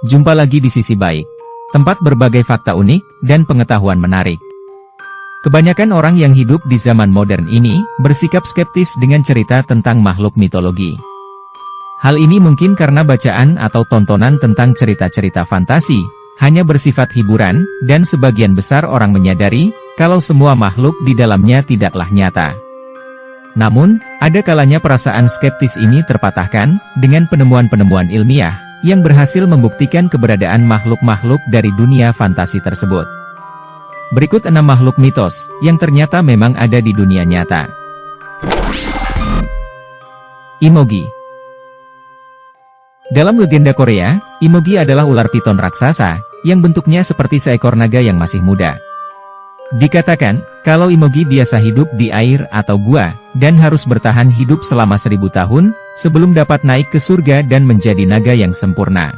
jumpa lagi di Sisi Baik. Tempat berbagai fakta unik dan pengetahuan menarik. Kebanyakan orang yang hidup di zaman modern ini bersikap skeptis dengan cerita tentang makhluk mitologi. Hal ini mungkin karena bacaan atau tontonan tentang cerita-cerita fantasi hanya bersifat hiburan, dan sebagian besar orang menyadari kalau semua makhluk di dalamnya tidaklah nyata. Namun, ada kalanya perasaan skeptis ini terpatahkan dengan penemuan-penemuan ilmiah yang berhasil membuktikan keberadaan makhluk-makhluk dari dunia fantasi tersebut. Berikut 6 makhluk mitos yang ternyata memang ada di dunia nyata. Imogi. Dalam legenda Korea, Imogi adalah ular piton raksasa yang bentuknya seperti seekor naga yang masih muda. Dikatakan, kalau Imogi biasa hidup di air atau gua, dan harus bertahan hidup selama 1000 tahun, sebelum dapat naik ke surga dan menjadi naga yang sempurna.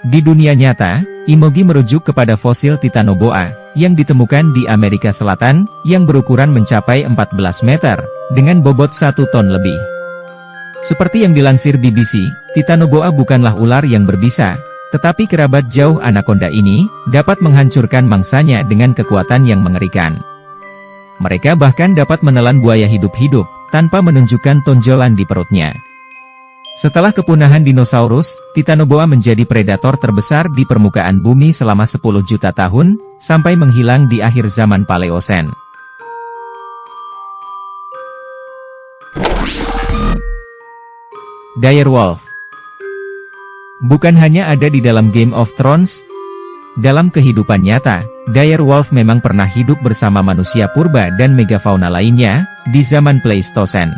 Di dunia nyata, Imogi merujuk kepada fosil Titanoboa, yang ditemukan di Amerika Selatan, yang berukuran mencapai 14 meter, dengan bobot 1 ton lebih. Seperti yang dilansir BBC, Titanoboa bukanlah ular yang berbisa, tetapi kerabat jauh anaconda ini, dapat menghancurkan mangsanya dengan kekuatan yang mengerikan. Mereka bahkan dapat menelan buaya hidup-hidup, tanpa menunjukkan tonjolan di perutnya. Setelah kepunahan dinosaurus, Titanoboa menjadi predator terbesar di permukaan bumi selama 10 juta tahun, sampai menghilang di akhir zaman Paleosen. Direwolf. Bukan hanya ada di dalam Game of Thrones, dalam kehidupan nyata, direwolf memang pernah hidup bersama manusia purba dan megafauna lainnya, di zaman Pleistosen.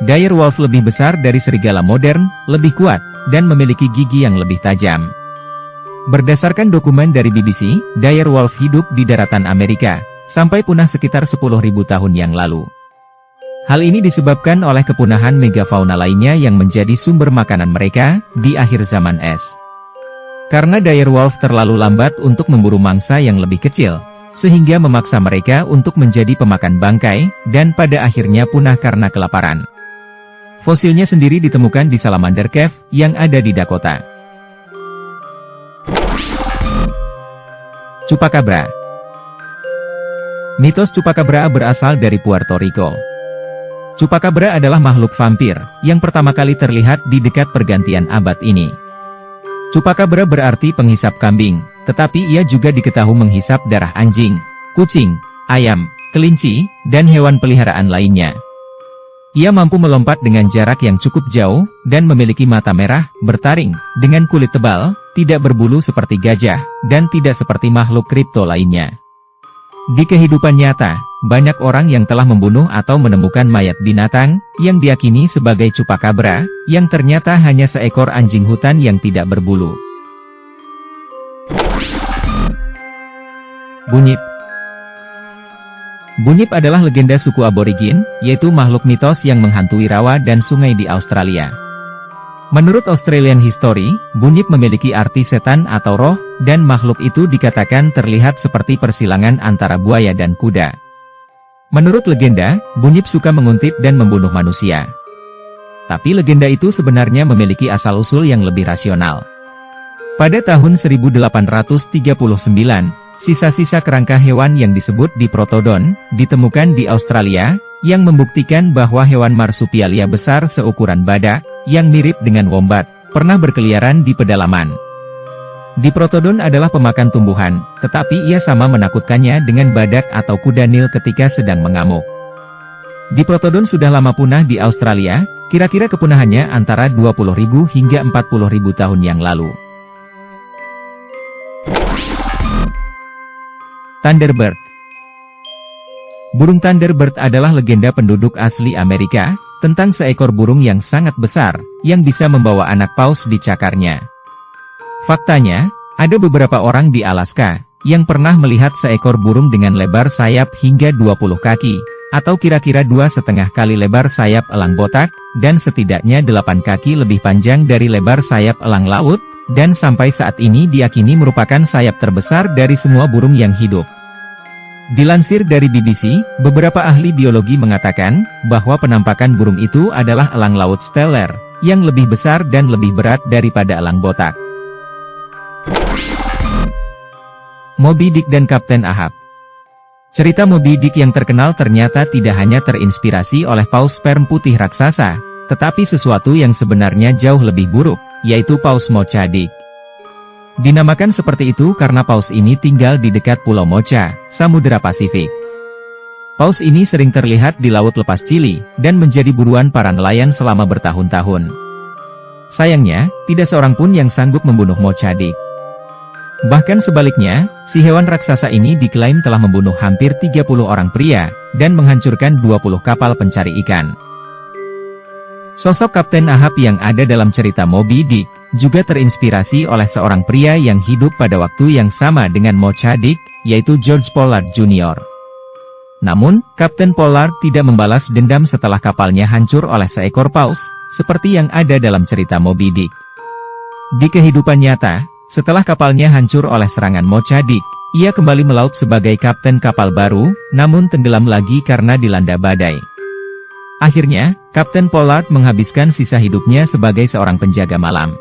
Direwolf lebih besar dari serigala modern, lebih kuat, dan memiliki gigi yang lebih tajam. Berdasarkan dokumen dari BBC, direwolf hidup di daratan Amerika, sampai punah sekitar 10.000 tahun yang lalu. Hal ini disebabkan oleh kepunahan megafauna lainnya yang menjadi sumber makanan mereka, di akhir zaman es. Karena direwolf terlalu lambat untuk memburu mangsa yang lebih kecil, sehingga memaksa mereka untuk menjadi pemakan bangkai, dan pada akhirnya punah karena kelaparan. Fosilnya sendiri ditemukan di Salamander Cave, yang ada di Dakota. Chupacabra. Mitos Chupacabra berasal dari Puerto Rico. Chupacabra adalah makhluk vampir, yang pertama kali terlihat di dekat pergantian abad ini. Chupacabra berarti penghisap kambing, tetapi ia juga diketahui menghisap darah anjing, kucing, ayam, kelinci, dan hewan peliharaan lainnya. Ia mampu melompat dengan jarak yang cukup jauh, dan memiliki mata merah, bertaring, dengan kulit tebal, tidak berbulu seperti gajah, dan tidak seperti makhluk kripto lainnya. Di kehidupan nyata, banyak orang yang telah membunuh atau menemukan mayat binatang, yang diyakini sebagai Chupacabra, yang ternyata hanya seekor anjing hutan yang tidak berbulu. Bunyip. Bunyip adalah legenda suku aborigin, yaitu makhluk mitos yang menghantui rawa dan sungai di Australia. Menurut Australian History, bunyip memiliki arti setan atau roh, dan makhluk itu dikatakan terlihat seperti persilangan antara buaya dan kuda. Menurut legenda, bunyip suka menguntit dan membunuh manusia. Tapi legenda itu sebenarnya memiliki asal-usul yang lebih rasional. Pada tahun 1839, sisa-sisa kerangka hewan yang disebut Diprotodon, ditemukan di Australia, yang membuktikan bahwa hewan marsupialia besar seukuran badak, yang mirip dengan wombat, pernah berkeliaran di pedalaman. Diprotodon adalah pemakan tumbuhan, tetapi ia sama menakutkannya dengan badak atau kuda Nil ketika sedang mengamuk. Diprotodon sudah lama punah di Australia, kira-kira kepunahannya antara 20.000 hingga 40.000 tahun yang lalu. Thunderbird. Burung Thunderbird adalah legenda penduduk asli Amerika, tentang seekor burung yang sangat besar, yang bisa membawa anak paus di cakarnya. Faktanya, ada beberapa orang di Alaska, yang pernah melihat seekor burung dengan lebar sayap hingga 20 kaki, atau kira-kira 2,5 kali lebar sayap elang botak, dan setidaknya 8 kaki lebih panjang dari lebar sayap elang laut, dan sampai saat ini diyakini merupakan sayap terbesar dari semua burung yang hidup. Dilansir dari BBC, beberapa ahli biologi mengatakan bahwa penampakan burung itu adalah elang laut steller, yang lebih besar dan lebih berat daripada elang botak. Moby Dick dan Kapten Ahab. Cerita Moby Dick yang terkenal ternyata tidak hanya terinspirasi oleh paus sperm putih raksasa, tetapi sesuatu yang sebenarnya jauh lebih buruk, yaitu paus Mocha Dick. Dinamakan seperti itu karena paus ini tinggal di dekat Pulau Mocha, Samudera Pasifik. Paus ini sering terlihat di Laut Lepas Chili, dan menjadi buruan para nelayan selama bertahun-tahun. Sayangnya, tidak seorang pun yang sanggup membunuh Mocha Dick. Bahkan sebaliknya, si hewan raksasa ini diklaim telah membunuh hampir 30 orang pria, dan menghancurkan 20 kapal pencari ikan. Sosok Kapten Ahab yang ada dalam cerita Moby Dick, juga terinspirasi oleh seorang pria yang hidup pada waktu yang sama dengan Mocha Dick, yaitu George Pollard Jr. Namun, Kapten Pollard tidak membalas dendam setelah kapalnya hancur oleh seekor paus, seperti yang ada dalam cerita Moby Dick. Di kehidupan nyata, setelah kapalnya hancur oleh serangan Mocha Dick, ia kembali melaut sebagai kapten kapal baru, namun tenggelam lagi karena dilanda badai. Akhirnya, Kapten Pollard menghabiskan sisa hidupnya sebagai seorang penjaga malam.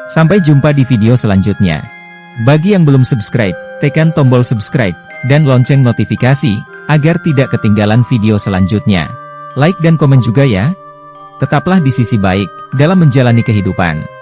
Sampai jumpa di video selanjutnya. Bagi yang belum subscribe, tekan tombol subscribe, dan lonceng notifikasi, agar tidak ketinggalan video selanjutnya. Like dan komen juga ya. Tetaplah di sisi baik, dalam menjalani kehidupan.